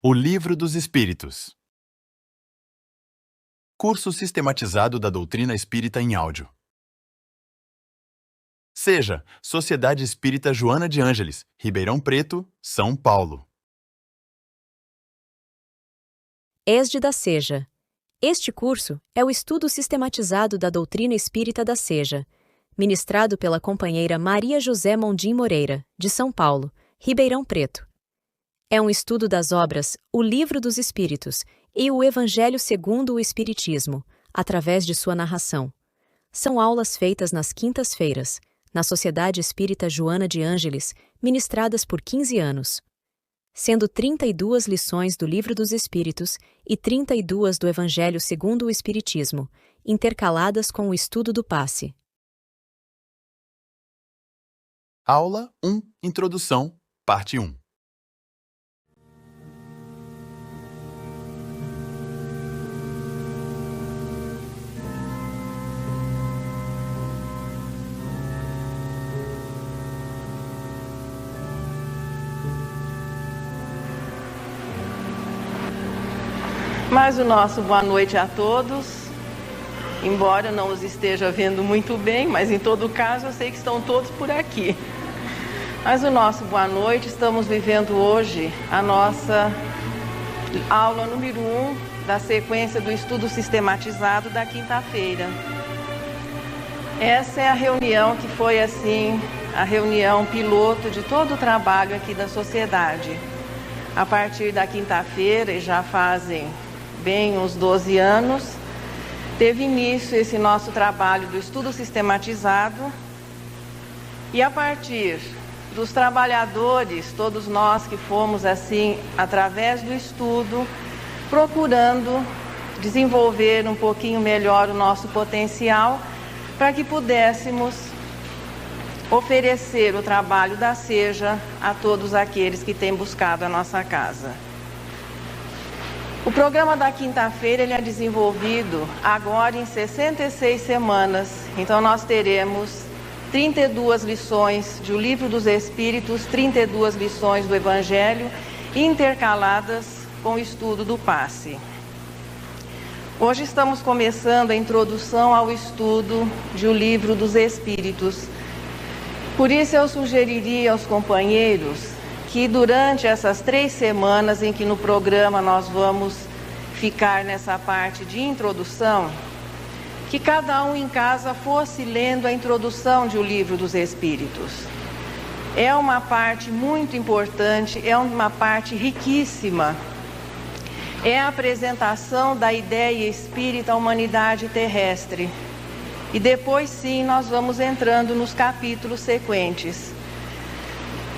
O Livro dos Espíritos. Curso sistematizado da doutrina espírita em áudio. Seja Sociedade Espírita Joana de Ângeles, Ribeirão Preto, São Paulo. ESD da Seja. Este curso é o estudo sistematizado da doutrina espírita da Seja, ministrado pela companheira Maria José Mondim Moreira, de São Paulo, Ribeirão Preto. É um estudo das obras O Livro dos Espíritos e o Evangelho segundo o Espiritismo, através de sua narração. São aulas feitas nas quintas-feiras, na Sociedade Espírita Joana de Ângeles, ministradas por 15 anos. Sendo 32 lições do Livro dos Espíritos e 32 do Evangelho segundo o Espiritismo, intercaladas com o estudo do passe. Aula 1, Introdução, Parte 1. Mais o nosso boa noite a todos, embora não os esteja vendo muito bem, mas em todo caso eu sei que estão todos por aqui. Mas o nosso boa noite, estamos vivendo hoje a nossa aula número 1 da sequência do estudo sistematizado da quinta-feira. Essa é a reunião que foi assim, a reunião piloto de todo o trabalho aqui da sociedade. A partir da quinta-feira, e já fazem bem uns 12 anos, teve início esse nosso trabalho do estudo sistematizado, e a partir dos trabalhadores, todos nós que fomos assim, através do estudo, procurando desenvolver um pouquinho melhor o nosso potencial, para que pudéssemos oferecer o trabalho da Seja a todos aqueles que têm buscado a nossa casa. O programa da quinta-feira ele é desenvolvido agora em 66 semanas, então nós teremos 32 lições do Livro dos Espíritos, 32 lições do Evangelho, intercaladas com o estudo do passe. Hoje estamos começando a introdução ao estudo do Livro dos Espíritos. Por isso eu sugeriria aos companheiros que durante essas 3 semanas em que no programa nós vamos ficar nessa parte de introdução, que cada um em casa fosse lendo a introdução do Livro dos Espíritos. É uma parte muito importante, é uma parte riquíssima. É a apresentação da ideia espírita à humanidade terrestre. E depois sim nós vamos entrando nos capítulos sequentes.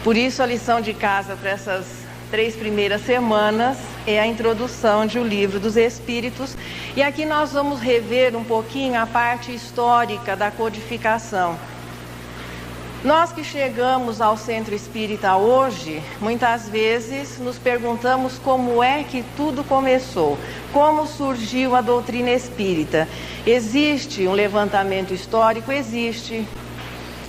Por isso a lição de casa para essas 3 primeiras semanas é a introdução do Livro dos Espíritos. E aqui nós vamos rever um pouquinho a parte histórica da codificação. Nós que chegamos ao Centro Espírita hoje, muitas vezes nos perguntamos como é que tudo começou, como surgiu a doutrina espírita. Existe um levantamento histórico? Existe.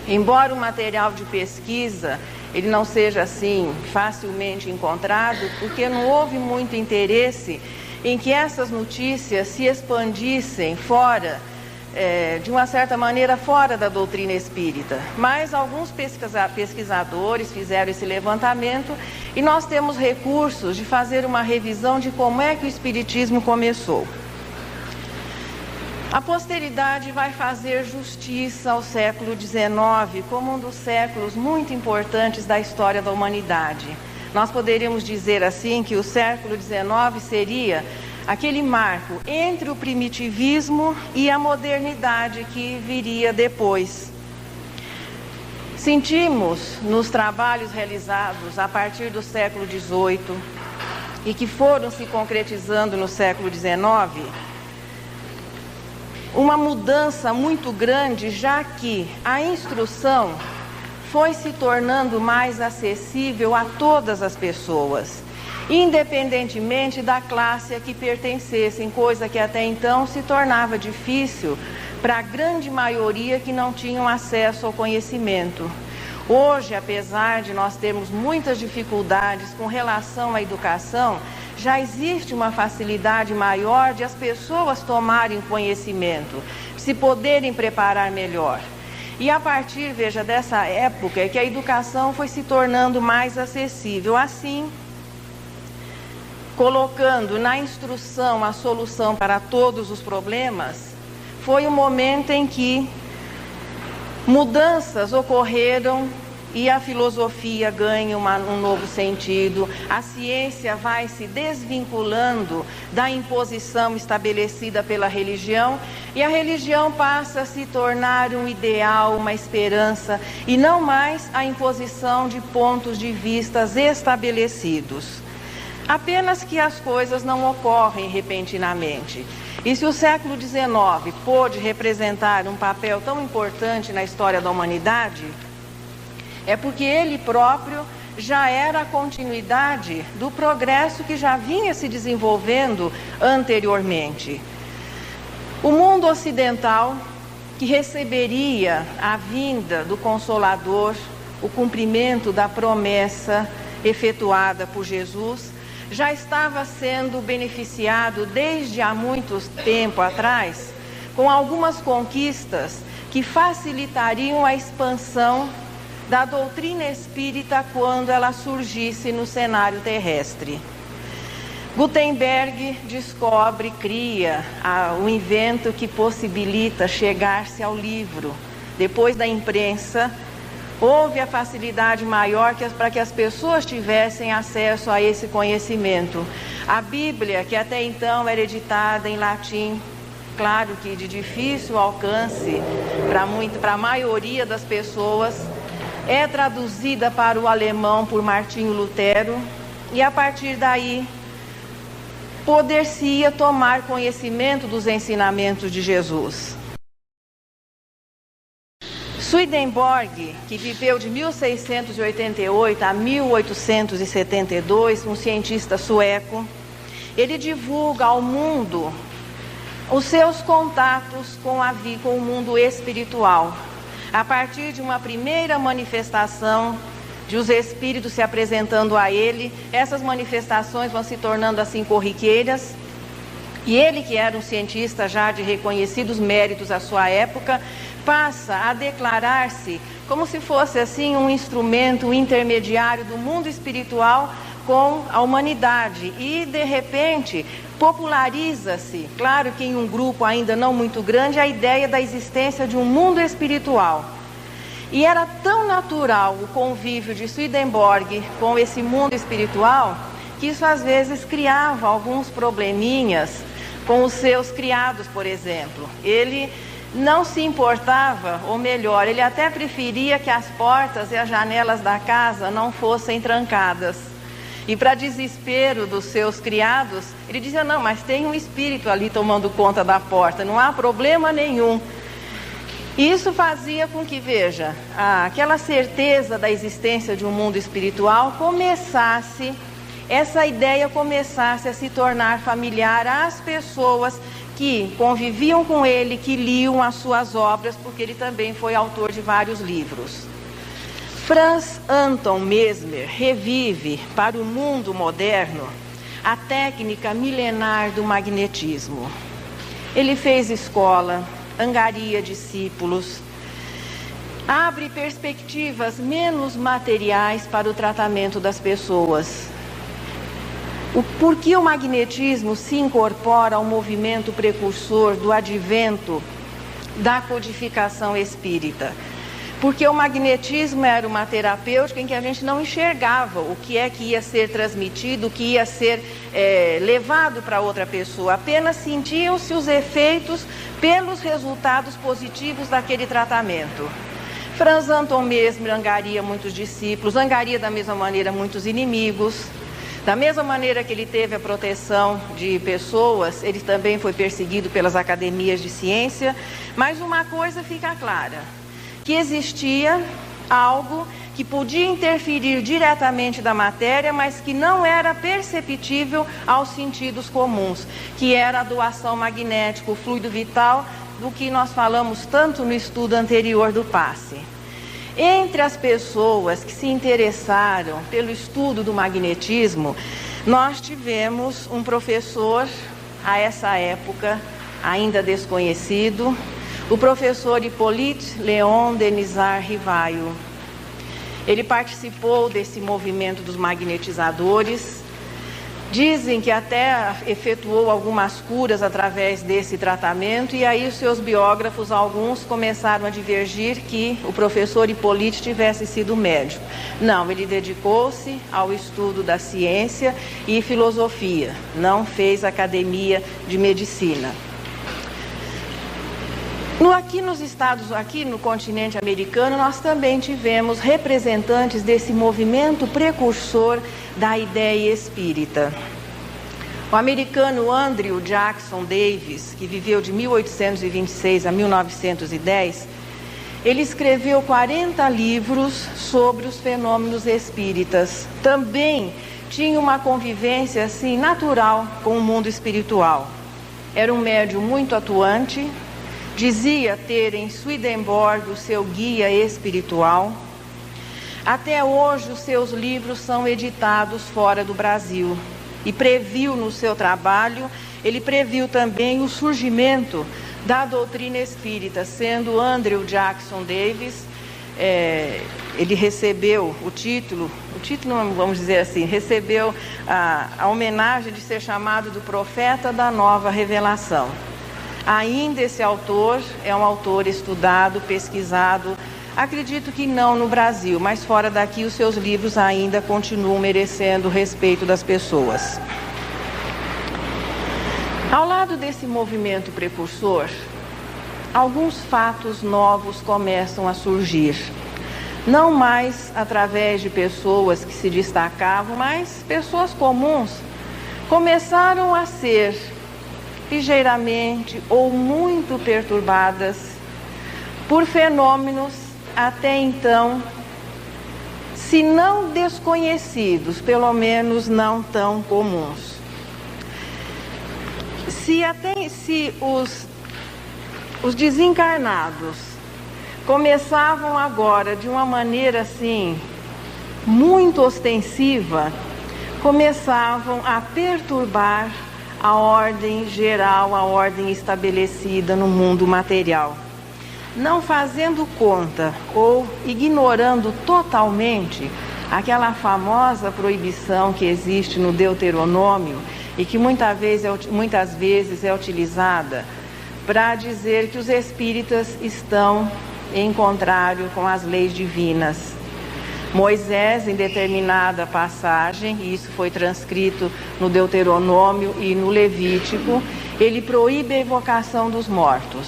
Embora o material de pesquisa ele não seja assim facilmente encontrado, porque não houve muito interesse em que essas notícias se expandissem fora, de uma certa maneira, fora da doutrina espírita. Mas alguns pesquisadores fizeram esse levantamento e nós temos recursos de fazer uma revisão de como é que o espiritismo começou. A posteridade vai fazer justiça ao século XIX como um dos séculos muito importantes da história da humanidade. Nós poderíamos dizer assim que o século XIX seria aquele marco entre o primitivismo e a modernidade que viria depois. Sentimos nos trabalhos realizados a partir do século XVIII e que foram se concretizando no século XIX, uma mudança muito grande, já que a instrução foi se tornando mais acessível a todas as pessoas, independentemente da classe a que pertencessem, coisa que até então se tornava difícil para a grande maioria que não tinham acesso ao conhecimento. Hoje, apesar de nós termos muitas dificuldades com relação à educação, já existe uma facilidade maior de as pessoas tomarem conhecimento, se poderem preparar melhor. E a partir, veja, dessa época é que a educação foi se tornando mais acessível. Assim, colocando na instrução a solução para todos os problemas, foi o momento em que mudanças ocorreram e a filosofia ganha um novo sentido, a ciência vai se desvinculando da imposição estabelecida pela religião e a religião passa a se tornar um ideal, uma esperança e não mais a imposição de pontos de vistas estabelecidos. Apenas que as coisas não ocorrem repentinamente. E se o século XIX pôde representar um papel tão importante na história da humanidade, é porque ele próprio já era a continuidade do progresso que já vinha se desenvolvendo anteriormente. O mundo ocidental, que receberia a vinda do Consolador, o cumprimento da promessa efetuada por Jesus, já estava sendo beneficiado desde há muito tempo atrás com algumas conquistas que facilitariam a expansão da doutrina espírita quando ela surgisse no cenário terrestre. Gutenberg descobre, cria um invento que possibilita chegar-se ao livro. Depois da imprensa, houve a facilidade maior para que as pessoas tivessem acesso a esse conhecimento. A Bíblia, que até então era editada em latim, claro que de difícil alcance para a maioria das pessoas, é traduzida para o alemão por Martinho Lutero e a partir daí poder-se-ia tomar conhecimento dos ensinamentos de Jesus. Swedenborg, que viveu de 1688 a 1872, um cientista sueco, ele divulga ao mundo os seus contatos com o mundo espiritual. A partir de uma primeira manifestação de os espíritos se apresentando a ele, essas manifestações vão se tornando assim corriqueiras. E ele, que era um cientista já de reconhecidos méritos à sua época, passa a declarar-se como se fosse assim um instrumento, um intermediário do mundo espiritual com a humanidade. E, de repente, populariza-se, claro que em um grupo ainda não muito grande, a ideia da existência de um mundo espiritual. E era tão natural o convívio de Swedenborg com esse mundo espiritual, que isso às vezes criava alguns probleminhas com os seus criados, por exemplo. Ele não se importava, ou melhor, ele até preferia que as portas e as janelas da casa não fossem trancadas. E para desespero dos seus criados, ele dizia, não, mas tem um espírito ali tomando conta da porta, não há problema nenhum. Isso fazia com que, veja, aquela certeza da existência de um mundo espiritual essa ideia começasse a se tornar familiar às pessoas que conviviam com ele, que liam as suas obras, porque ele também foi autor de vários livros. Franz Anton Mesmer revive para o mundo moderno a técnica milenar do magnetismo. Ele fez escola, angaria discípulos, abre perspectivas menos materiais para o tratamento das pessoas. Por que o magnetismo se incorpora ao movimento precursor do advento da codificação espírita? Porque o magnetismo era uma terapêutica em que a gente não enxergava o que é que ia ser transmitido, o que ia ser levado para outra pessoa. Apenas sentiam-se os efeitos pelos resultados positivos daquele tratamento. Franz Anton Mesmer angaria muitos discípulos, angaria da mesma maneira muitos inimigos. Da mesma maneira que ele teve a proteção de pessoas, ele também foi perseguido pelas academias de ciência. Mas uma coisa fica clara, que existia algo que podia interferir diretamente da matéria, mas que não era perceptível aos sentidos comuns, que era a doação magnética, o fluido vital, do que nós falamos tanto no estudo anterior do passe. Entre as pessoas que se interessaram pelo estudo do magnetismo, nós tivemos um professor, a essa época ainda desconhecido, o professor Hippolyte Léon Denisard Rivaio. Ele participou desse movimento dos magnetizadores. Dizem que até efetuou algumas curas através desse tratamento, e aí os seus biógrafos, alguns, começaram a divergir que o professor Hippolyte tivesse sido médico. Não, ele dedicou-se ao estudo da ciência e filosofia, não fez academia de medicina. Aqui no continente americano, nós também tivemos representantes desse movimento precursor da ideia espírita. O americano Andrew Jackson Davis, que viveu de 1826 a 1910, ele escreveu 40 livros sobre os fenômenos espíritas. Também tinha uma convivência assim natural com o mundo espiritual. Era um médium muito atuante. Dizia ter em Swedenborg o seu guia espiritual. Até hoje os seus livros são editados fora do Brasil. E previu no seu trabalho, ele previu também o surgimento da doutrina espírita, sendo Andrew Jackson Davis, ele recebeu o título, vamos dizer assim, recebeu a homenagem de ser chamado do profeta da nova revelação. Ainda esse autor é um autor estudado, pesquisado, acredito que não no Brasil, mas fora daqui os seus livros ainda continuam merecendo o respeito das pessoas. Ao lado desse movimento precursor, alguns fatos novos começam a surgir. Não mais através de pessoas que se destacavam, mas pessoas comuns começaram a ser ligeiramente ou muito perturbadas por fenômenos até então, se não desconhecidos, pelo menos não tão comuns. Se os desencarnados começavam agora de uma maneira assim muito ostensiva, começavam a perturbar a ordem geral, a ordem estabelecida no mundo material. Não fazendo conta ou ignorando totalmente aquela famosa proibição que existe no Deuteronômio e que muitas vezes é utilizada para dizer que os espíritas estão em contrário com as leis divinas. Moisés, em determinada passagem, e isso foi transcrito no Deuteronômio e no Levítico, ele proíbe a evocação dos mortos.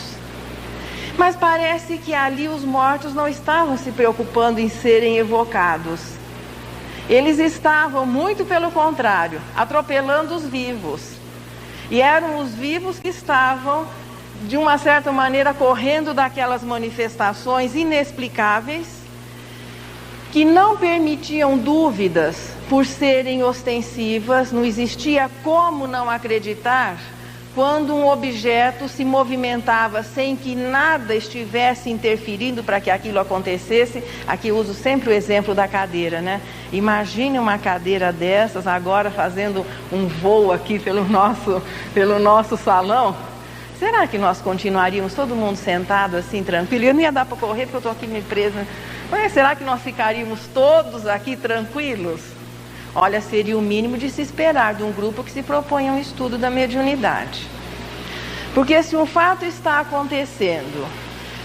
Mas parece que ali os mortos não estavam se preocupando em serem evocados. Eles estavam, muito pelo contrário, atropelando os vivos. E eram os vivos que estavam, de uma certa maneira, correndo daquelas manifestações inexplicáveis, que não permitiam dúvidas por serem ostensivas. Não existia como não acreditar quando um objeto se movimentava sem que nada estivesse interferindo para que aquilo acontecesse. Aqui uso sempre o exemplo da cadeira, né? Imagine uma cadeira dessas agora fazendo um voo aqui pelo nosso salão. Será que nós continuaríamos todo mundo sentado assim, tranquilo? Eu não ia dar para correr porque eu estou aqui me presa. Mas será que nós ficaríamos todos aqui tranquilos? Olha, seria o mínimo de se esperar de um grupo que se propõe a um estudo da mediunidade. Porque se um fato está acontecendo,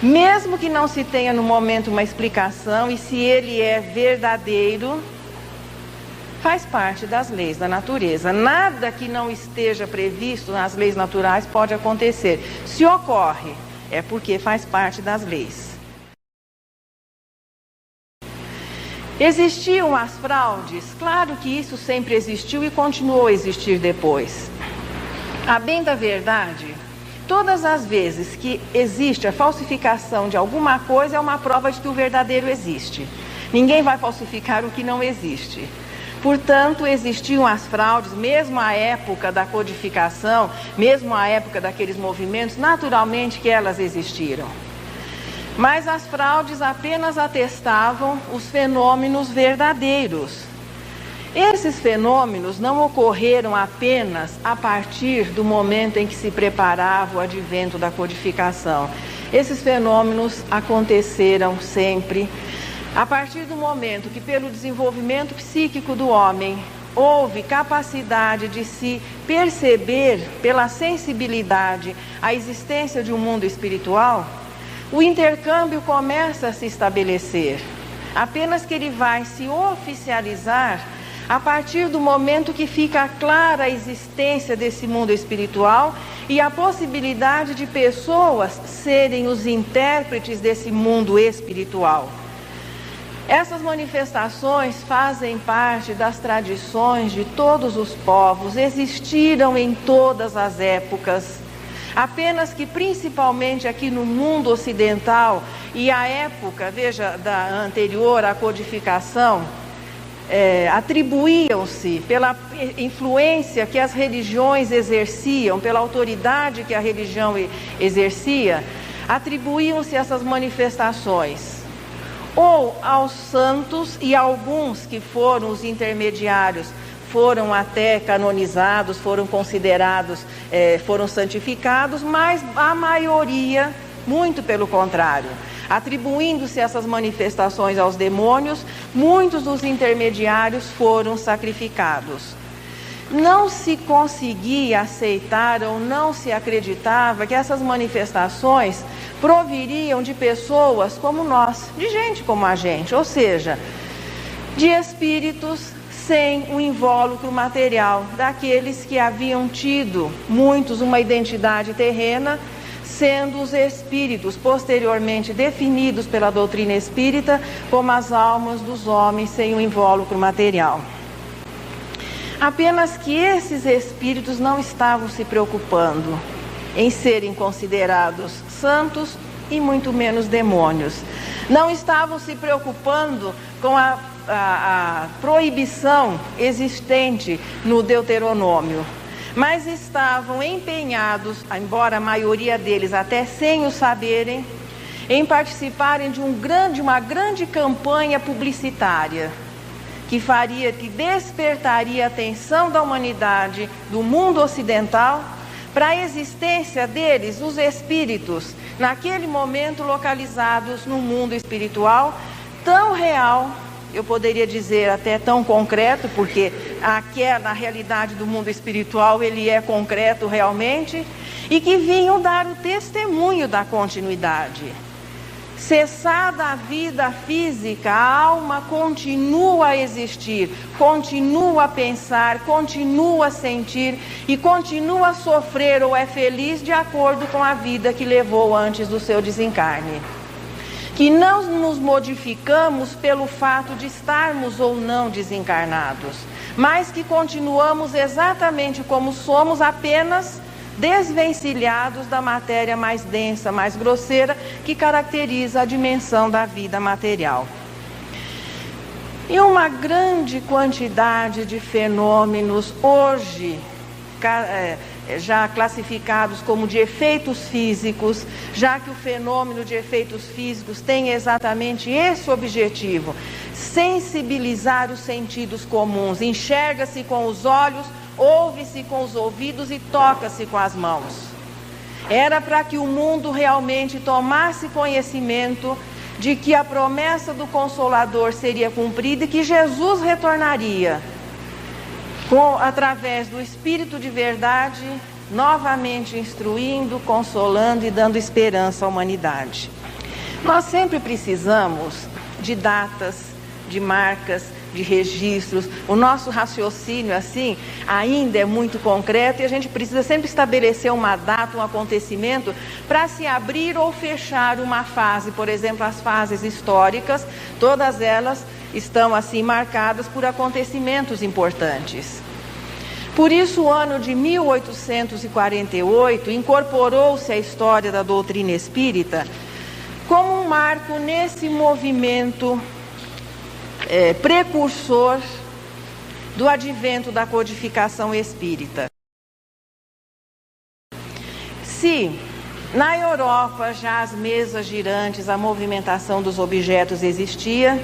mesmo que não se tenha no momento uma explicação, e se ele é verdadeiro, faz parte das leis da natureza. Nada que não esteja previsto nas leis naturais pode acontecer. Se ocorre, é porque faz parte das leis. Existiam as fraudes? Claro que isso sempre existiu e continuou a existir depois. A bem da verdade, todas as vezes que existe a falsificação de alguma coisa, é uma prova de que o verdadeiro existe. Ninguém vai falsificar o que não existe. Portanto, existiam as fraudes, mesmo à época da codificação, mesmo à época daqueles movimentos, naturalmente que elas existiram. Mas as fraudes apenas atestavam os fenômenos verdadeiros. Esses fenômenos não ocorreram apenas a partir do momento em que se preparava o advento da codificação. Esses fenômenos aconteceram sempre a partir do momento que, pelo desenvolvimento psíquico do homem, houve capacidade de se perceber, pela sensibilidade, a existência de um mundo espiritual. O intercâmbio começa a se estabelecer, apenas que ele vai se oficializar a partir do momento que fica clara a existência desse mundo espiritual e a possibilidade de pessoas serem os intérpretes desse mundo espiritual. Essas manifestações fazem parte das tradições de todos os povos, existiram em todas as épocas. Apenas que principalmente aqui no mundo ocidental e a época, veja, da anterior à codificação, atribuíam-se pela influência que as religiões exerciam, pela autoridade que a religião exercia, atribuíam-se essas manifestações ou aos santos, e alguns que foram os intermediários foram até canonizados, foram considerados, foram santificados, mas a maioria, muito pelo contrário, atribuindo-se essas manifestações aos demônios, muitos dos intermediários foram sacrificados. Não se conseguia aceitar ou não se acreditava que essas manifestações proviriam de pessoas como nós, de gente como a gente, ou seja, de espíritos sem o invólucro material, daqueles que haviam tido, muitos, uma identidade terrena, sendo os espíritos posteriormente definidos pela doutrina espírita como as almas dos homens sem o invólucro material. Apenas que esses espíritos não estavam se preocupando em serem considerados santos e muito menos demônios. Não estavam se preocupando com a proibição existente no Deuteronômio, mas estavam empenhados, embora a maioria deles até sem o saberem, em participarem de uma grande campanha publicitária que despertaria a atenção da humanidade, do mundo ocidental, para a existência deles, os espíritos, naquele momento localizados no mundo espiritual, tão real, eu poderia dizer até tão concreto, porque na realidade do mundo espiritual ele é concreto realmente, e que vinham dar o testemunho da continuidade. Cessada a vida física, a alma continua a existir, continua a pensar, continua a sentir e continua a sofrer ou é feliz de acordo com a vida que levou antes do seu desencarne. Que não nos modificamos pelo fato de estarmos ou não desencarnados, mas que continuamos exatamente como somos, apenas desvencilhados da matéria mais densa, mais grosseira, que caracteriza a dimensão da vida material. E uma grande quantidade de fenômenos hoje já classificados como de efeitos físicos, já que o fenômeno de efeitos físicos tem exatamente esse objetivo: sensibilizar os sentidos comuns. Enxerga-se com os olhos, ouve-se com os ouvidos e toca-se com as mãos. Era para que o mundo realmente tomasse conhecimento de que a promessa do Consolador seria cumprida e que Jesus retornaria através do Espírito de verdade, novamente instruindo, consolando e dando esperança à humanidade. Nós sempre precisamos de datas, de marcas, de registros. O nosso raciocínio, assim, ainda é muito concreto e a gente precisa sempre estabelecer uma data, um acontecimento, para se abrir ou fechar uma fase. Por exemplo, as fases históricas, todas elas estão assim marcadas por acontecimentos importantes. Por isso, o ano de 1848 incorporou-se à história da doutrina espírita como um marco nesse movimento precursor do advento da codificação espírita. Se Na Europa, já as mesas girantes, a movimentação dos objetos existia.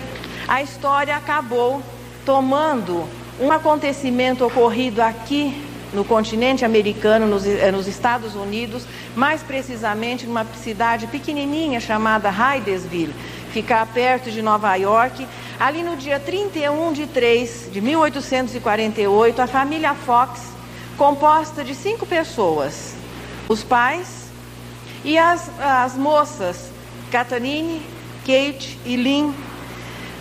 A história acabou tomando um acontecimento ocorrido aqui no continente americano, nos Estados Unidos, mais precisamente numa cidade pequenininha chamada Hydesville, fica perto de Nova York. Ali no dia 31 de 3 de 1848, a família Fox, composta de 5 pessoas, os pais e as moças, Catherine, Kate e Lynn.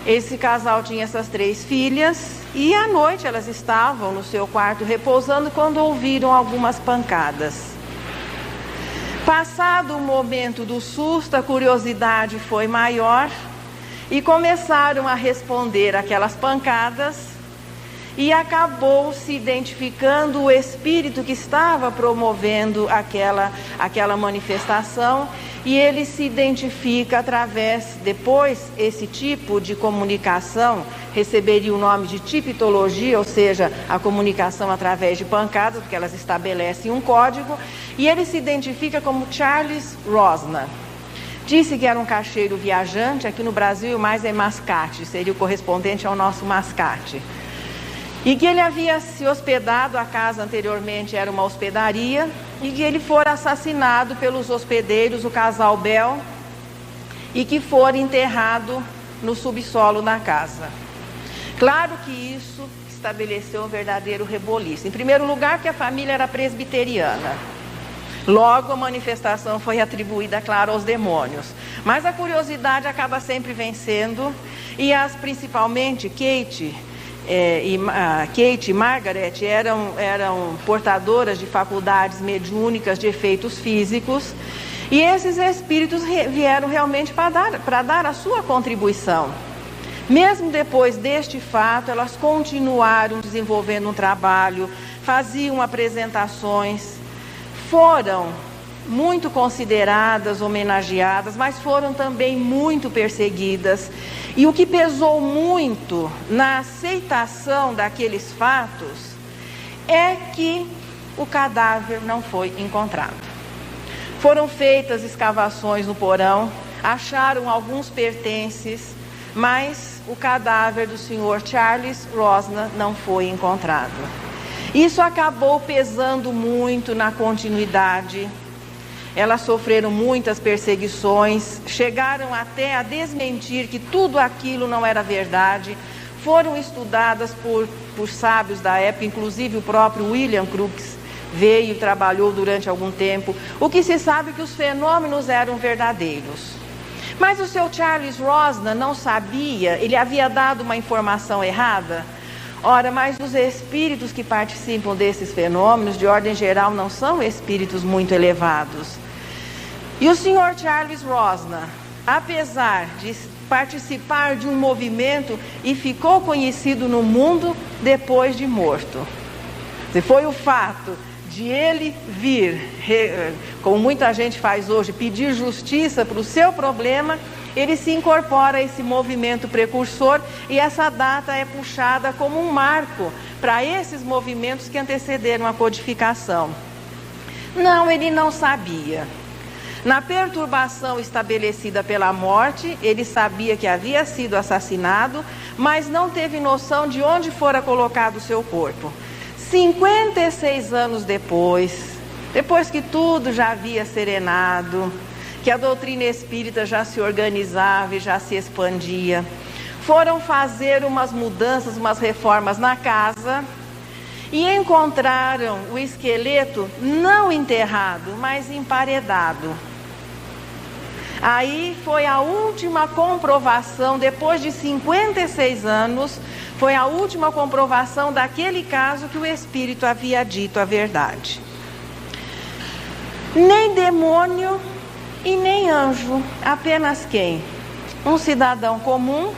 Esse casal tinha essas 3 filhas e à noite elas estavam no seu quarto repousando quando ouviram algumas pancadas. Passado o momento do susto, a curiosidade foi maior e começaram a responder aquelas pancadas e acabou se identificando o espírito que estava promovendo aquela manifestação. E ele se identifica através, depois esse tipo de comunicação receberia o nome de tipitologia, ou seja, a comunicação através de pancadas, porque elas estabelecem um código, e ele se identifica como Charles Rosner. Disse que era um caixeiro viajante, aqui no Brasil mais é mascate, seria o correspondente ao nosso mascate. E que ele havia se hospedado, a casa anteriormente era uma hospedaria, e que ele fora assassinado pelos hospedeiros, o casal Bell, e que fora enterrado no subsolo da casa. Claro que isso estabeleceu um verdadeiro reboliço. Em primeiro lugar, que a família era presbiteriana. Logo, a manifestação foi atribuída, claro, aos demônios. Mas a curiosidade acaba sempre vencendo, e principalmente Kate e Margaret eram portadoras de faculdades mediúnicas de efeitos físicos, e esses espíritos vieram realmente para dar a sua contribuição. Mesmo depois deste fato, elas continuaram desenvolvendo um trabalho, faziam apresentações, foram muito consideradas, homenageadas, mas foram também muito perseguidas. E o que pesou muito na aceitação daqueles fatos é que o cadáver não foi encontrado. Foram feitas escavações no porão, acharam alguns pertences, mas o cadáver do senhor Charles Rosner não foi encontrado. Isso acabou pesando muito na continuidade. Elas sofreram muitas perseguições, chegaram até a desmentir que tudo aquilo não era verdade. Foram estudadas por sábios da época, inclusive o próprio William Crookes veio e trabalhou durante algum tempo. O que se sabe é que os fenômenos eram verdadeiros. Mas o seu Charles Rosner não sabia, ele havia dado uma informação errada. Ora, mas os espíritos que participam desses fenômenos, de ordem geral, não são espíritos muito elevados. E o senhor Charles Rosner, apesar de participar de um movimento, e ficou conhecido no mundo depois de morto. Foi o fato de ele vir, como muita gente faz hoje, pedir justiça para o seu problema, ele se incorpora a esse movimento precursor, e essa data é puxada como um marco para esses movimentos que antecederam a codificação. Não, ele não sabia. Na perturbação estabelecida pela morte, ele sabia que havia sido assassinado, mas não teve noção de onde fora colocado o seu corpo. 56 anos depois que tudo já havia serenado, que a doutrina espírita já se organizava e já se expandia, foram fazer umas mudanças, umas reformas na casa, e encontraram o esqueleto não enterrado, mas emparedado. Aí foi a última comprovação, depois de 56 anos, foi a última comprovação daquele caso que o espírito havia dito a verdade. Nem demônio e nem anjo, apenas quem? Um cidadão comum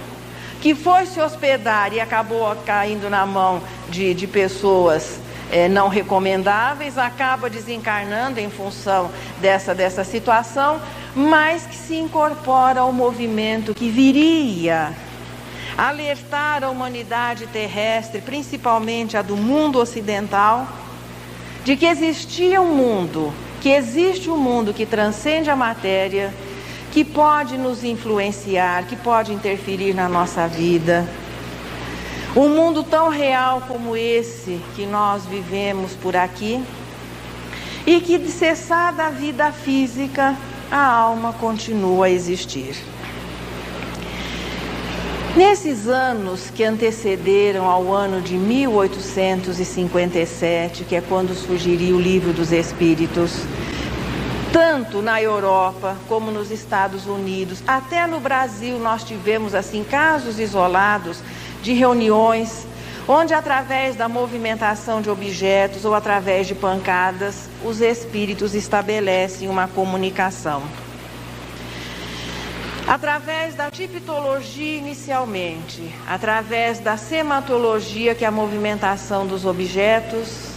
que foi se hospedar e acabou caindo na mão de pessoas não recomendáveis, acaba desencarnando em função dessa situação, mas que se incorpora ao movimento que viria alertar a humanidade terrestre, principalmente a do mundo ocidental, de que existia um mundo que existe um mundo que transcende a matéria, que pode nos influenciar, que pode interferir na nossa vida. Um mundo tão real como esse que nós vivemos por aqui, e que, de cessada a vida física, a alma continua a existir. Nesses anos que antecederam ao ano de 1857, que é quando surgiria o Livro dos Espíritos, tanto na Europa como nos Estados Unidos, até no Brasil nós tivemos assim casos isolados de reuniões onde, através da movimentação de objetos ou através de pancadas, os espíritos estabelecem uma comunicação. Através da tipologia inicialmente, através da sematologia, que é a movimentação dos objetos,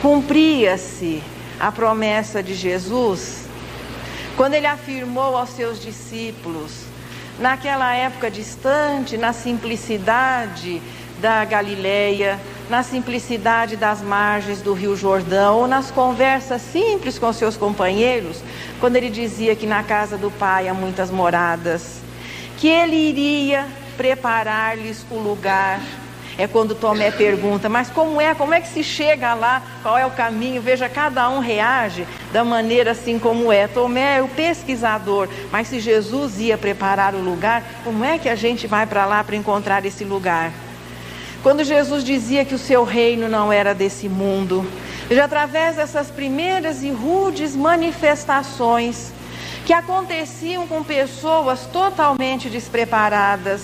cumpria-se a promessa de Jesus, quando ele afirmou aos seus discípulos, naquela época distante, na simplicidade da Galileia, na simplicidade das margens do Rio Jordão, ou nas conversas simples com seus companheiros, quando ele dizia que na casa do Pai há muitas moradas, que ele iria preparar-lhes o lugar. É quando Tomé pergunta, mas como é que se chega lá, qual é o caminho? Veja, cada um reage da maneira assim como é. Tomé é o pesquisador, mas se Jesus ia preparar o lugar, como é que a gente vai para lá para encontrar esse lugar? Quando Jesus dizia que o seu reino não era desse mundo, já através dessas primeiras e rudes manifestações que aconteciam com pessoas totalmente despreparadas,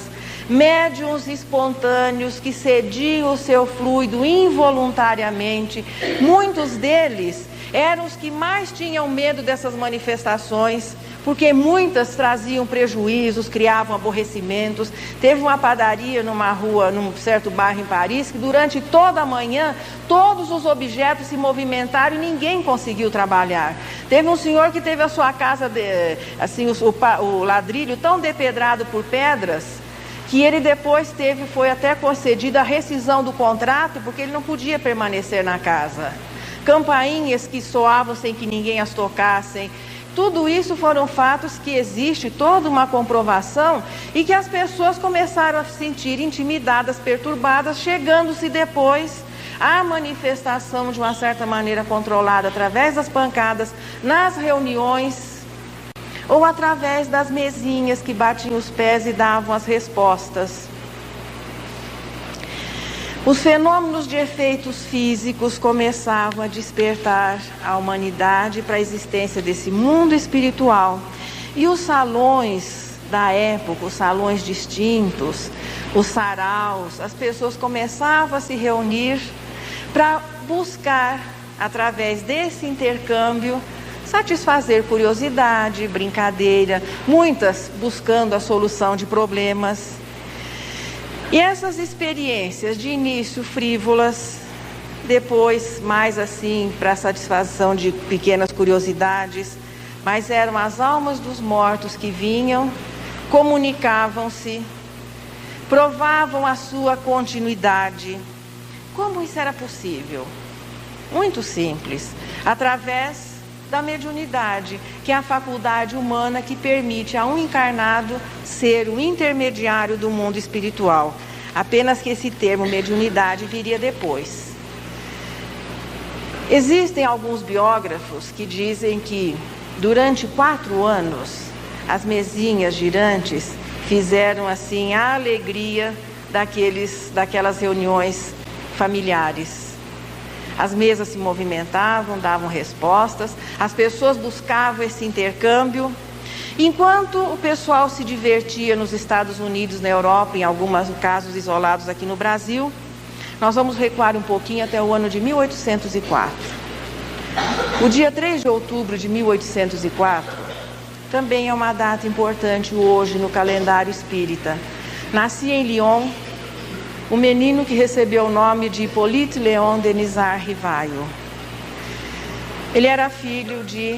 médiuns espontâneos que cediam o seu fluido involuntariamente, muitos deles eram os que mais tinham medo dessas manifestações, porque muitas traziam prejuízos, criavam aborrecimentos. Teve uma padaria numa rua, num certo bairro em Paris, que durante toda a manhã, todos os objetos se movimentaram e ninguém conseguiu trabalhar. Teve um senhor que teve a sua casa, o ladrilho tão depedrado por pedras, que ele depois foi até concedida a rescisão do contrato, porque ele não podia permanecer na casa. Campainhas que soavam sem que ninguém as tocassem. Tudo isso foram fatos que existe toda uma comprovação e que as pessoas começaram a se sentir intimidadas, perturbadas, chegando-se depois à manifestação de uma certa maneira controlada através das pancadas, nas reuniões ou através das mesinhas que batiam os pés e davam as respostas. Os fenômenos de efeitos físicos começavam a despertar a humanidade para a existência desse mundo espiritual. E os salões da época, os salões distintos, os saraus, as pessoas começavam a se reunir para buscar, através desse intercâmbio, satisfazer curiosidade, brincadeira, muitas buscando a solução de problemas. E essas experiências de início frívolas, depois mais assim para a satisfação de pequenas curiosidades, mas eram as almas dos mortos que vinham, comunicavam-se, provavam a sua continuidade. Como isso era possível? Muito simples, através da mediunidade, que é a faculdade humana que permite a um encarnado ser o intermediário do mundo espiritual. Apenas que esse termo mediunidade viria depois. Existem alguns biógrafos que dizem que durante 4 anos as mesinhas girantes fizeram assim a alegria daquelas reuniões familiares. As mesas se movimentavam, davam respostas, as pessoas buscavam esse intercâmbio. Enquanto o pessoal se divertia nos Estados Unidos, na Europa, em alguns casos isolados aqui no Brasil, nós vamos recuar um pouquinho até o ano de 1804. O dia 3 de outubro de 1804 também é uma data importante hoje no calendário espírita. Nascia em Lyon o menino que recebeu o nome de Hippolyte Léon Denisard Rivaio. Ele era filho de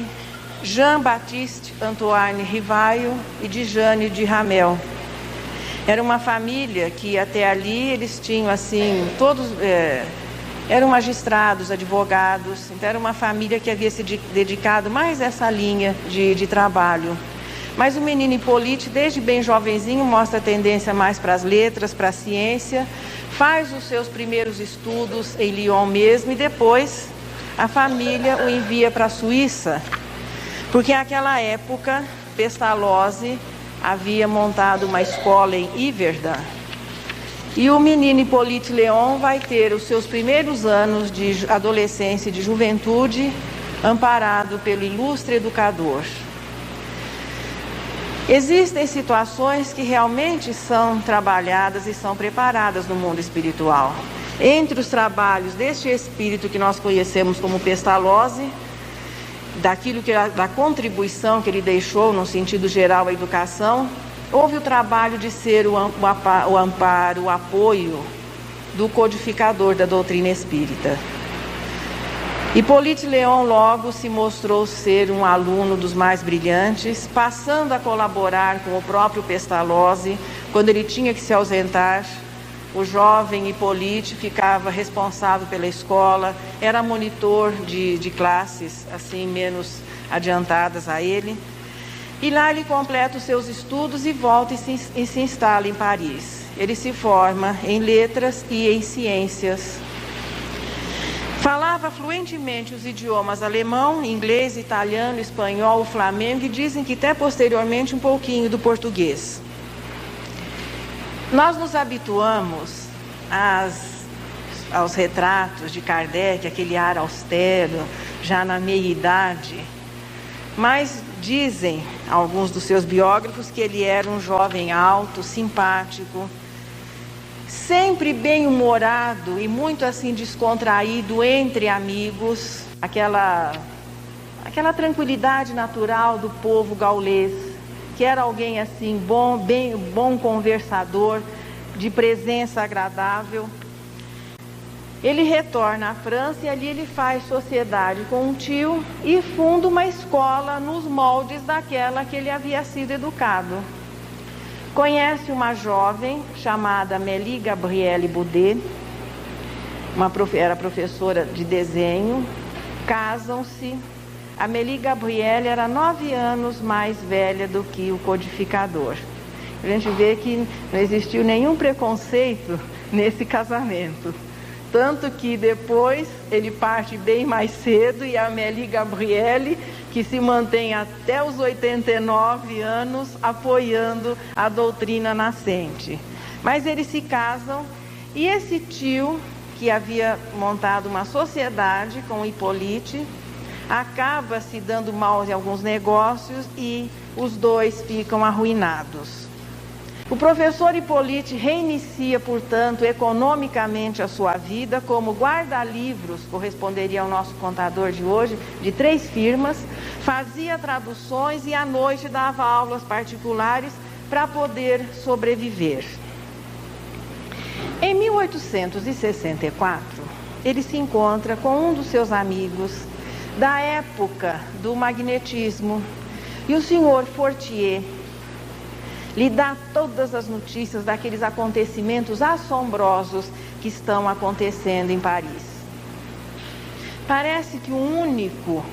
Jean-Baptiste Antoine Rivaio e de Jeanne de Ramel. Era uma família que até ali eles tinham assim, todos Eram magistrados, advogados, então era uma família que havia se dedicado mais a essa linha de trabalho. Mas o menino Hippolyte, desde bem jovenzinho, mostra tendência mais para as letras, para a ciência, faz os seus primeiros estudos em Lyon mesmo e depois a família o envia para a Suíça, porque naquela época Pestalozzi havia montado uma escola em Yverdon. E o menino Hippolyte Léon vai ter os seus primeiros anos de adolescência e de juventude amparado pelo ilustre educador. Existem situações que realmente são trabalhadas e são preparadas no mundo espiritual. Entre os trabalhos deste espírito que nós conhecemos como Pestalozzi, da contribuição que ele deixou no sentido geral à educação, houve o trabalho de ser o amparo, o apoio do codificador da doutrina espírita. Hippolyte Léon logo se mostrou ser um aluno dos mais brilhantes, passando a colaborar com o próprio Pestalozzi. Quando ele tinha que se ausentar, o jovem Hippolyte ficava responsável pela escola, era monitor de classes assim menos adiantadas a ele. E lá ele completa os seus estudos e volta e se instala em Paris. Ele se forma em letras e em ciências. Falava fluentemente os idiomas alemão, inglês, italiano, espanhol, flamengo e dizem que até posteriormente um pouquinho do português. Nós nos habituamos aos retratos de Kardec, aquele ar austero, já na meia-idade, mas dizem alguns dos seus biógrafos que ele era um jovem alto, simpático, sempre bem-humorado e muito assim descontraído entre amigos, aquela tranquilidade natural do povo gaulês, que era alguém assim bom conversador, de presença agradável. Ele retorna à França e ali ele faz sociedade com um tio e funda uma escola nos moldes daquela que ele havia sido educado. Conhece uma jovem chamada Amélie Gabrielle Boudet, era professora de desenho, casam-se. Amélie Gabrielle era 9 anos mais velha do que o codificador. A gente vê que não existiu nenhum preconceito nesse casamento. Tanto que depois ele parte bem mais cedo e a Amélie Gabrielle, que se mantém até os 89 anos apoiando a doutrina nascente. Mas eles se casam e esse tio, que havia montado uma sociedade com o Hippolyte, acaba se dando mal em alguns negócios e os dois ficam arruinados. O professor Hippolyte reinicia, portanto, economicamente a sua vida como guarda-livros, corresponderia ao nosso contador de hoje, de 3 firmas, fazia traduções e à noite dava aulas particulares para poder sobreviver. Em 1864, ele se encontra com um dos seus amigos da época do magnetismo, e o senhor Fortier lhe dá todas as notícias daqueles acontecimentos assombrosos que estão acontecendo em Paris. Parece que o único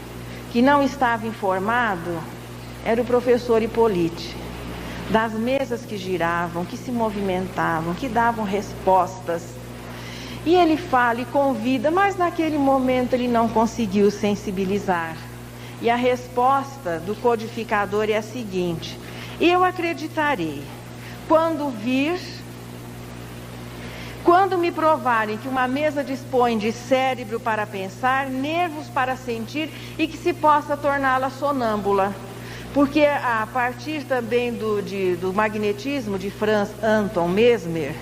que não estava informado era o professor Hippolyte, das mesas que giravam, que se movimentavam, que davam respostas. E ele fala e convida, mas naquele momento ele não conseguiu sensibilizar. E a resposta do codificador é a seguinte: eu acreditarei quando me provarem que uma mesa dispõe de cérebro para pensar, nervos para sentir e que se possa torná-la sonâmbula. Porque a partir também do magnetismo de Franz Anton Mesmer,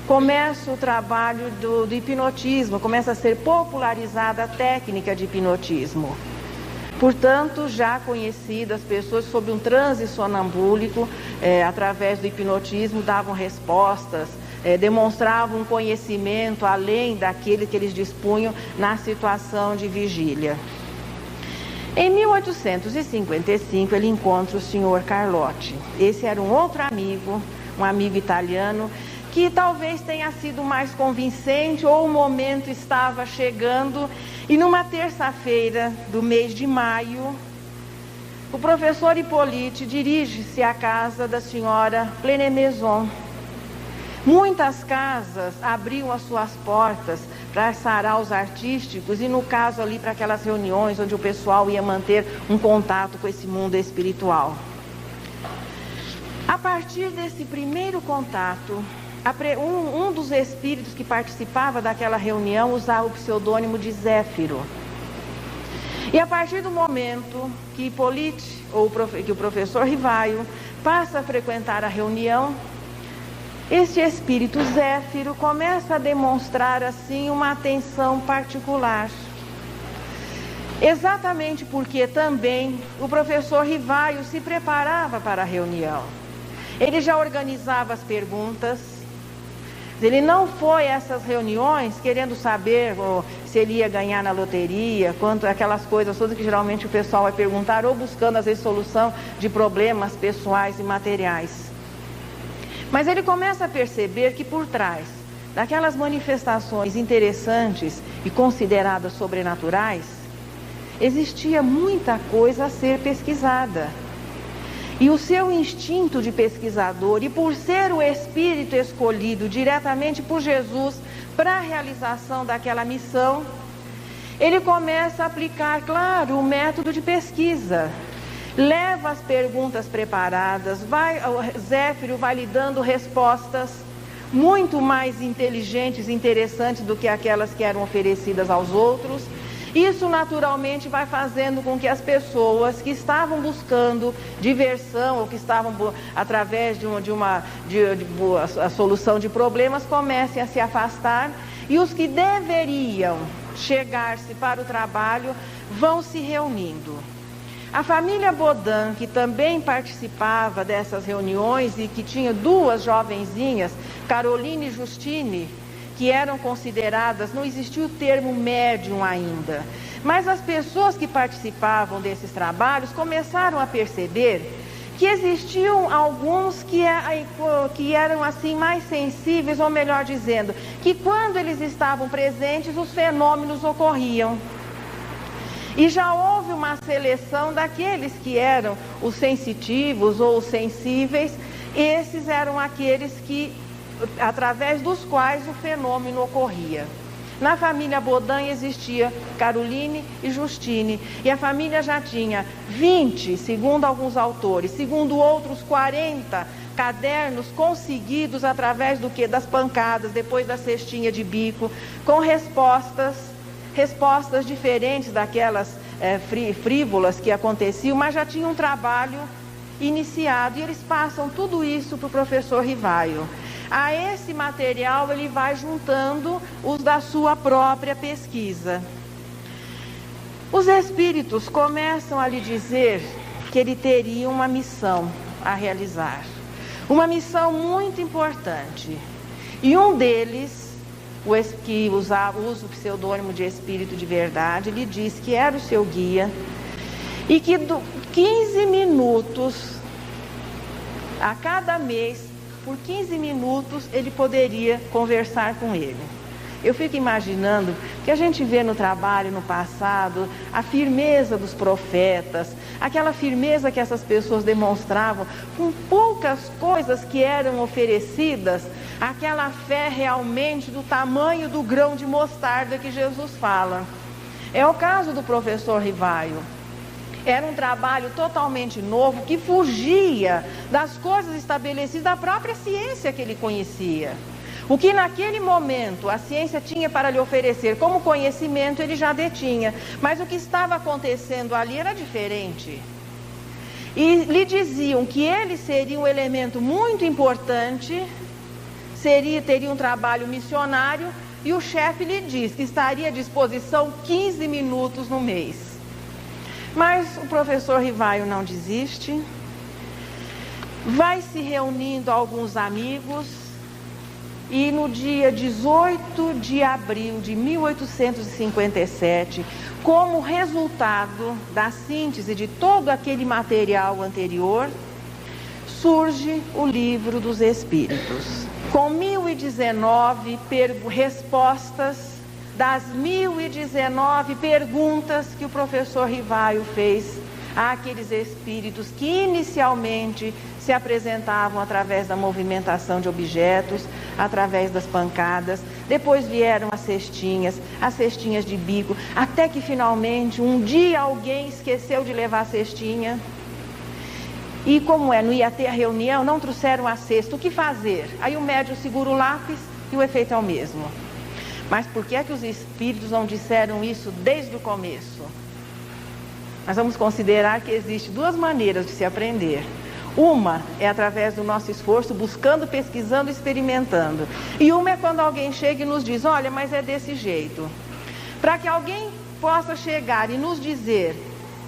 começa o trabalho do hipnotismo, começa a ser popularizada a técnica de hipnotismo. Portanto, já conhecidas pessoas sob um transe sonambúlico, através do hipnotismo, davam respostas, demonstravam um conhecimento além daquele que eles dispunham na situação de vigília. Em 1855, ele encontra o senhor Carlotti. Esse era um outro amigo, um amigo italiano, que talvez tenha sido mais convincente, ou o momento estava chegando, e numa terça-feira do mês de maio, o professor Hippolyte dirige-se à casa da senhora Plené-Maison. Muitas casas abriam as suas portas para saraus artísticos e, no caso ali, para aquelas reuniões onde o pessoal ia manter um contato com esse mundo espiritual. A partir desse primeiro contato, um dos espíritos que participava daquela reunião usava o pseudônimo de Zéfiro. E a partir do momento que Hippolyte, que o professor Rivaio, passa a frequentar a reunião, este espírito Zéfiro começa a demonstrar assim uma atenção particular. Exatamente porque também o professor Rivaio se preparava para a reunião. Ele já organizava as perguntas. Ele não foi a essas reuniões querendo saber se ele ia ganhar na loteria, quanto aquelas coisas todas que geralmente o pessoal vai perguntar, ou buscando às vezes solução de problemas pessoais e materiais. Mas ele começa a perceber que por trás daquelas manifestações interessantes e consideradas sobrenaturais, existia muita coisa a ser pesquisada. E o seu instinto de pesquisador, e por ser o espírito escolhido diretamente por Jesus para a realização daquela missão, ele começa a aplicar, claro, o método de pesquisa. Leva as perguntas preparadas, Zéfiro vai lhe dando respostas muito mais inteligentes e interessantes do que aquelas que eram oferecidas aos outros. Isso naturalmente vai fazendo com que as pessoas que estavam buscando diversão, ou que estavam através de a solução de problemas, comecem a se afastar, e os que deveriam chegar-se para o trabalho vão se reunindo. A família Bodin, que também participava dessas reuniões e que tinha duas jovenzinhas, Caroline e Justine, que eram consideradas, não existia o termo médium ainda, mas as pessoas que participavam desses trabalhos começaram a perceber que existiam alguns que eram assim mais sensíveis, ou melhor dizendo, que quando eles estavam presentes os fenômenos ocorriam. E já houve uma seleção daqueles que eram os sensitivos ou os sensíveis. Esses eram aqueles que, através dos quais o fenômeno ocorria. Na família Bodin existia Caroline e Justine, e a família já tinha 20, segundo alguns autores, segundo outros 40 cadernos conseguidos através do quê? Das pancadas, depois da cestinha de bico, com respostas diferentes daquelas frívolas que aconteciam, mas já tinha um trabalho iniciado, e eles passam tudo isso para o professor Rivaio. A esse material ele vai juntando os da sua própria pesquisa. Os espíritos começam a lhe dizer que ele teria uma missão a realizar, uma missão muito importante, e um deles, que usa o pseudônimo de Espírito de Verdade, lhe diz que era o seu guia, e que 15 minutos a cada mês, por 15 minutos, ele poderia conversar com ele. Eu fico imaginando que a gente vê no trabalho, no passado, a firmeza dos profetas, aquela firmeza que essas pessoas demonstravam, com poucas coisas que eram oferecidas, aquela fé realmente do tamanho do grão de mostarda que Jesus fala. É o caso do professor Rivaio. Era um trabalho totalmente novo, que fugia das coisas estabelecidas da própria ciência que ele conhecia. O que naquele momento a ciência tinha para lhe oferecer como conhecimento, ele já detinha. Mas o que estava acontecendo ali era diferente. E lhe diziam que ele seria um elemento muito importante, teria um trabalho missionário, e o chefe lhe diz que estaria à disposição 15 minutos no mês. Mas o professor Rivaio não desiste, vai se reunindo alguns amigos, e no dia 18 de abril de 1857, como resultado da síntese de todo aquele material anterior, surge o Livro dos Espíritos. com 1019 respostas das 1019 perguntas que o professor Rivaio fez àqueles espíritos que inicialmente se apresentavam através da movimentação de objetos, através das pancadas, depois vieram as cestinhas de bico, até que finalmente um dia alguém esqueceu de levar a cestinha. E como não ia ter a reunião, não trouxeram a cesta, o que fazer? Aí o médium segura o lápis e o efeito é o mesmo. Mas por que é que os espíritos não disseram isso desde o começo? Nós vamos considerar que existem duas maneiras de se aprender. Uma é através do nosso esforço, buscando, pesquisando, experimentando. E uma é quando alguém chega e nos diz, olha, mas é desse jeito. Para que alguém possa chegar e nos dizer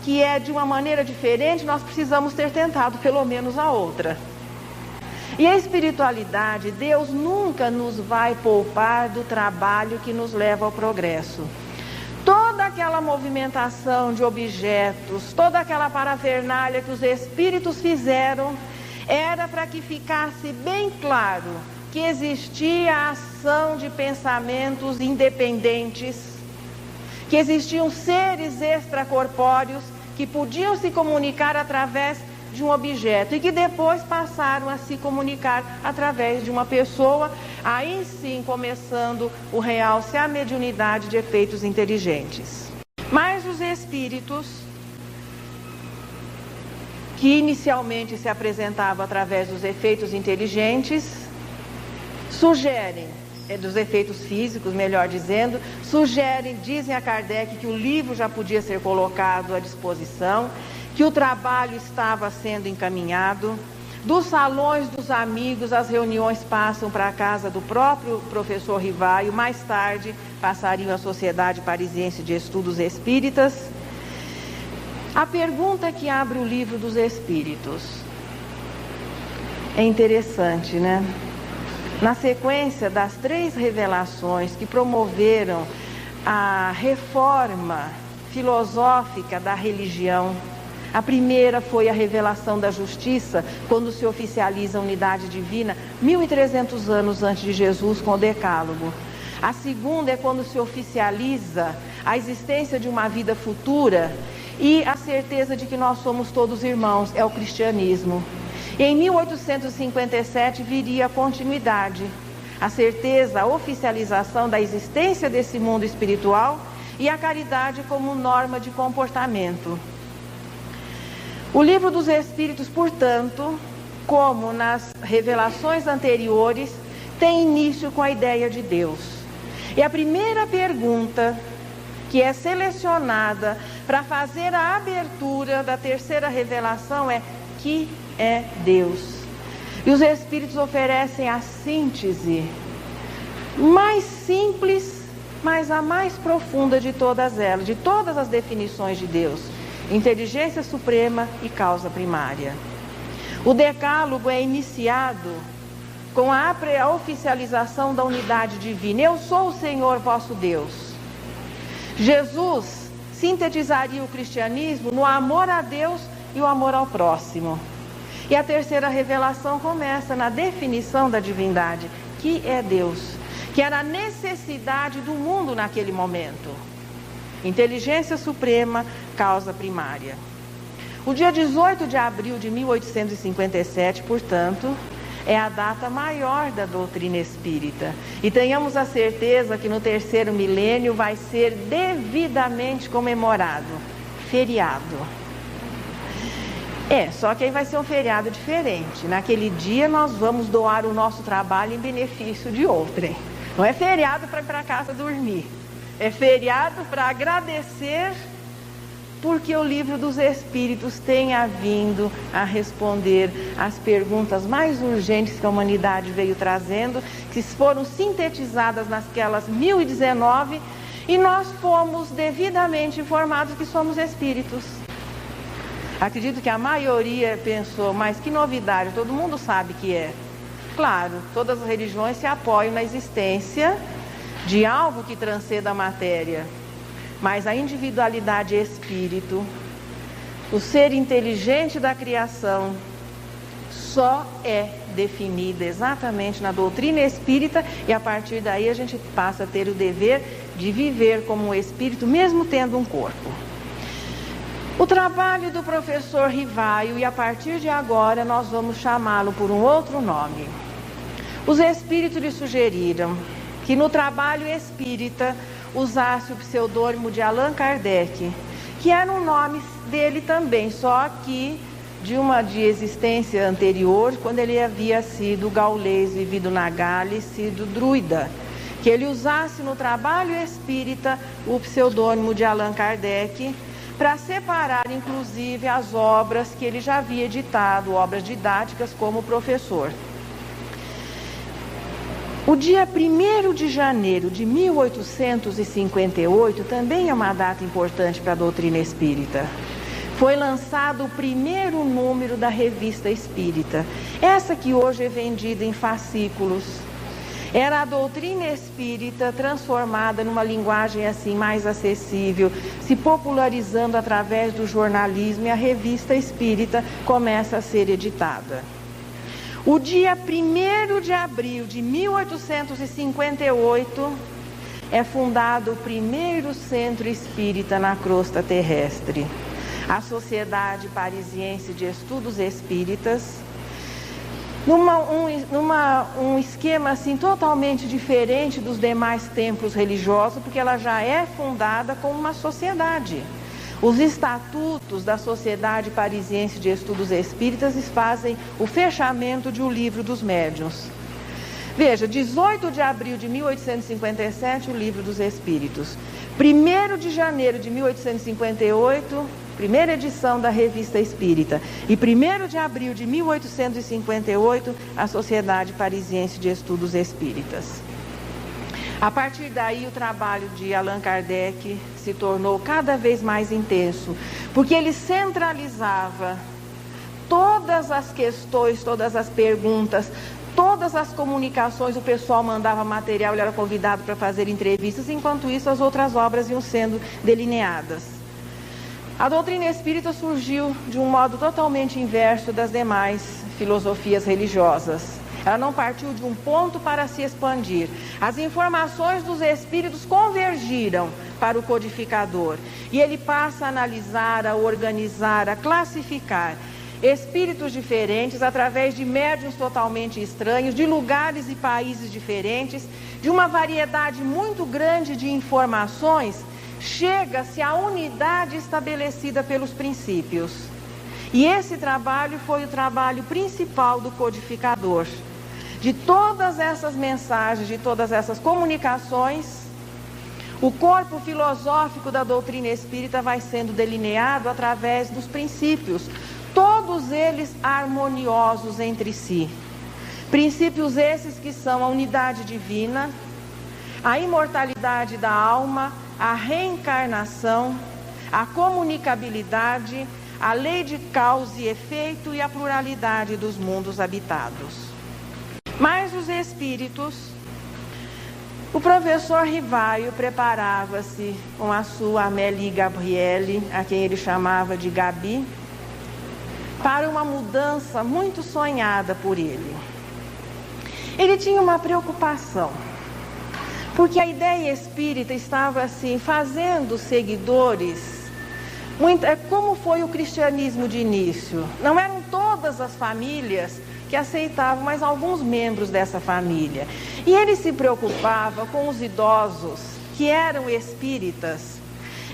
que é de uma maneira diferente, nós precisamos ter tentado pelo menos a outra. E a espiritualidade, Deus nunca nos vai poupar do trabalho que nos leva ao progresso. Toda aquela movimentação de objetos, toda aquela parafernália que os espíritos fizeram, era para que ficasse bem claro que existia a ação de pensamentos independentes, que existiam seres extracorpóreos que podiam se comunicar através de um objeto e que depois passaram a se comunicar através de uma pessoa, aí sim começando o realce, a mediunidade de efeitos inteligentes. Mas os espíritos que inicialmente se apresentavam através dos efeitos inteligentes sugerem, dos efeitos físicos, melhor dizendo, sugerem, dizem a Kardec que o livro já podia ser colocado à disposição, que o trabalho estava sendo encaminhado. Dos salões dos amigos, as reuniões passam para a casa do próprio professor Rivaio, mais tarde passariam à Sociedade Parisiense de Estudos Espíritas. A pergunta que abre o livro dos Espíritos é interessante, né? Na sequência das 3 revelações que promoveram a reforma filosófica da religião, a primeira foi a revelação da justiça, quando se oficializa a unidade divina, 1300 anos antes de Jesus, com o Decálogo. A segunda é quando se oficializa a existência de uma vida futura e a certeza de que nós somos todos irmãos, é o cristianismo. E em 1857 viria a continuidade, a certeza, a oficialização da existência desse mundo espiritual e a caridade como norma de comportamento. O livro dos Espíritos, portanto, como nas revelações anteriores, tem início com a ideia de Deus. E a primeira pergunta que é selecionada para fazer a abertura da terceira revelação é: que é Deus? E os Espíritos oferecem a síntese mais simples, mas a mais profunda de todas elas, de todas as definições de Deus: inteligência suprema e causa primária. O Decálogo é iniciado com a oficialização da unidade divina. Eu sou o Senhor vosso Deus. Jesus sintetizaria o cristianismo no amor a Deus e o amor ao próximo. E a terceira revelação começa na definição da divindade, que é Deus, que era a necessidade do mundo naquele momento. Inteligência suprema, causa primária. O dia 18 de abril de 1857, portanto, é a data maior da doutrina espírita. E tenhamos a certeza que no terceiro milênio vai ser devidamente comemorado. Feriado. Só que aí vai ser um feriado diferente. Naquele dia nós vamos doar o nosso trabalho em benefício de outrem. Não é feriado para ir para casa dormir. É feriado para agradecer, porque o livro dos Espíritos tenha vindo a responder às perguntas mais urgentes que a humanidade veio trazendo, que foram sintetizadas naquelas 1019, e nós fomos devidamente informados que somos espíritos. Acredito que a maioria pensou, mas que novidade, todo mundo sabe que é. Claro, todas as religiões se apoiam na existência de algo que transcenda a matéria, mas a individualidade espírito, o ser inteligente da criação, só é definida exatamente na doutrina espírita, e a partir daí a gente passa a ter o dever de viver como um espírito, mesmo tendo um corpo. O trabalho do professor Rivaio, e a partir de agora nós vamos chamá-lo por um outro nome. Os espíritos lhe sugeriram que no trabalho espírita usasse o pseudônimo de Allan Kardec, que era um nome dele também, só que de existência anterior, quando ele havia sido gaulês, vivido na Gália e sido druida, que ele usasse no trabalho espírita o pseudônimo de Allan Kardec, para separar inclusive as obras que ele já havia editado, obras didáticas como professor. O dia 1º de janeiro de 1858 também é uma data importante para a doutrina espírita. Foi lançado o primeiro número da Revista Espírita, essa que hoje é vendida em fascículos. Era a doutrina espírita transformada numa linguagem assim mais acessível, se popularizando através do jornalismo, e a Revista Espírita começa a ser editada. O dia 1º de abril de 1858 é fundado o primeiro centro espírita na crosta terrestre, a Sociedade Parisiense de Estudos Espíritas, num esquema assim totalmente diferente dos demais templos religiosos, porque ela já é fundada como uma sociedade. Os estatutos da Sociedade Parisiense de Estudos Espíritas fazem o fechamento de O Livro dos Médiuns. Veja, 18 de abril de 1857, o Livro dos Espíritos. 1º de janeiro de 1858, primeira edição da Revista Espírita. E 1º de abril de 1858, a Sociedade Parisiense de Estudos Espíritas. A partir daí, o trabalho de Allan Kardec se tornou cada vez mais intenso, porque ele centralizava todas as questões, todas as perguntas, todas as comunicações. O pessoal mandava material, ele era convidado para fazer entrevistas, enquanto isso as outras obras iam sendo delineadas. A doutrina espírita surgiu de um modo totalmente inverso das demais filosofias religiosas. Ela não partiu de um ponto para se expandir. As informações dos espíritos convergiram para o codificador. E ele passa a analisar, a organizar, a classificar espíritos diferentes através de médiuns totalmente estranhos, de lugares e países diferentes, de uma variedade muito grande de informações. Chega-se à unidade estabelecida pelos princípios. E esse trabalho foi o trabalho principal do codificador. De todas essas mensagens, de todas essas comunicações, o corpo filosófico da doutrina espírita vai sendo delineado através dos princípios, todos eles harmoniosos entre si. Princípios esses que são a unidade divina, a imortalidade da alma, a reencarnação, a comunicabilidade, a lei de causa e efeito e a pluralidade dos mundos habitados. Mas os espíritos, o professor Rivaio preparava-se com a sua Amélie Gabrielle, a quem ele chamava de Gabi, para uma mudança muito sonhada por ele. Ele tinha uma preocupação, porque a ideia espírita estava assim, fazendo seguidores, como foi o cristianismo de início. Não eram todas as famílias que aceitavam, mas alguns membros dessa família. E ele se preocupava com os idosos que eram espíritas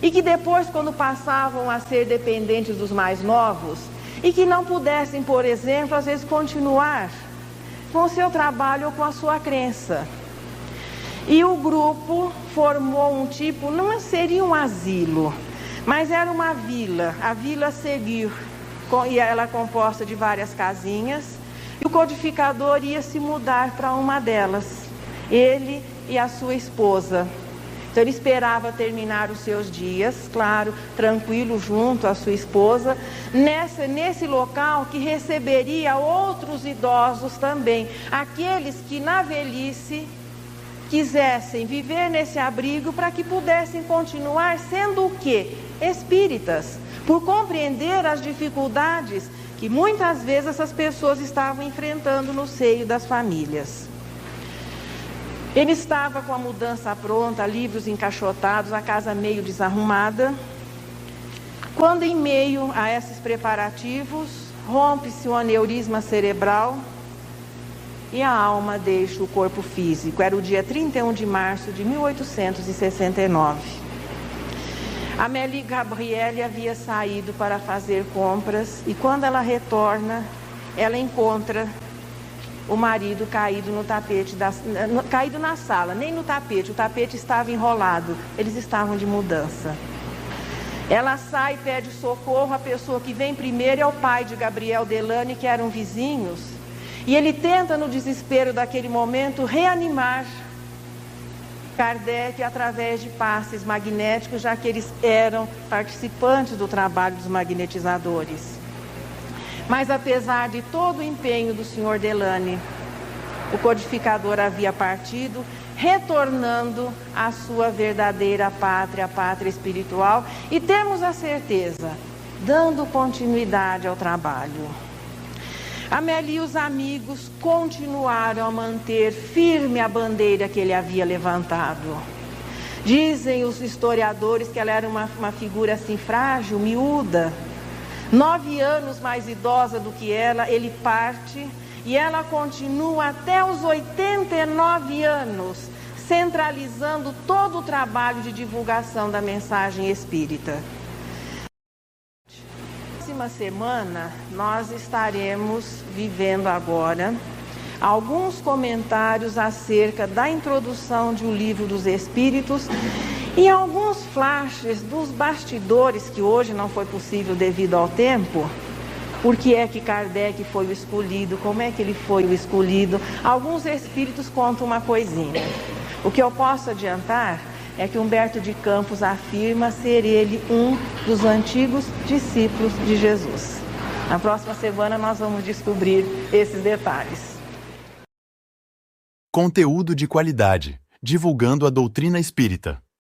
e que depois, quando passavam a ser dependentes dos mais novos, e que não pudessem, por exemplo, às vezes continuar com o seu trabalho ou com a sua crença. E o grupo formou um tipo, não seria um asilo, mas era uma vila, a Vila Seguir, e ela é composta de várias casinhas, e o codificador ia se mudar para uma delas, ele e a sua esposa. Então ele esperava terminar os seus dias, claro, tranquilo junto à sua esposa, nesse local que receberia outros idosos também, aqueles que na velhice quisessem viver nesse abrigo para que pudessem continuar sendo o quê? Espíritas, por compreender as dificuldades que muitas vezes essas pessoas estavam enfrentando no seio das famílias. Ele estava com a mudança pronta, livros encaixotados, a casa meio desarrumada, quando em meio a esses preparativos, rompe-se o aneurisma cerebral e a alma deixa o corpo físico. Era o dia 31 de março de 1869. Amélie Gabrielle havia saído para fazer compras e quando ela retorna, ela encontra o marido caído no tapete, caído na sala, nem no tapete, o tapete estava enrolado, eles estavam de mudança. Ela sai e pede socorro, a pessoa que vem primeiro é o pai de Gabriel Delany, que eram vizinhos, e ele tenta no desespero daquele momento reanimar Kardec através de passes magnéticos, já que eles eram participantes do trabalho dos magnetizadores. Mas apesar de todo o empenho do Sr. Delany, o codificador havia partido, retornando à sua verdadeira pátria, a pátria espiritual, e temos a certeza, dando continuidade ao trabalho. Amélie e os amigos continuaram a manter firme a bandeira que ele havia levantado. Dizem os historiadores que ela era uma figura assim frágil, miúda, 9 anos mais idosa do que ela, ele parte e ela continua até os 89 anos, centralizando todo o trabalho de divulgação da mensagem espírita. Na próxima semana, nós estaremos vivendo agora alguns comentários acerca da introdução de O Livro dos Espíritos e alguns flashes dos bastidores que hoje não foi possível devido ao tempo. Por que é que Kardec foi o escolhido? Como é que ele foi o escolhido? Alguns espíritos contam uma coisinha. O que eu posso adiantar é que Humberto de Campos afirma ser ele um dos antigos discípulos de Jesus. Na próxima semana nós vamos descobrir esses detalhes. Conteúdo de qualidade, divulgando a doutrina espírita.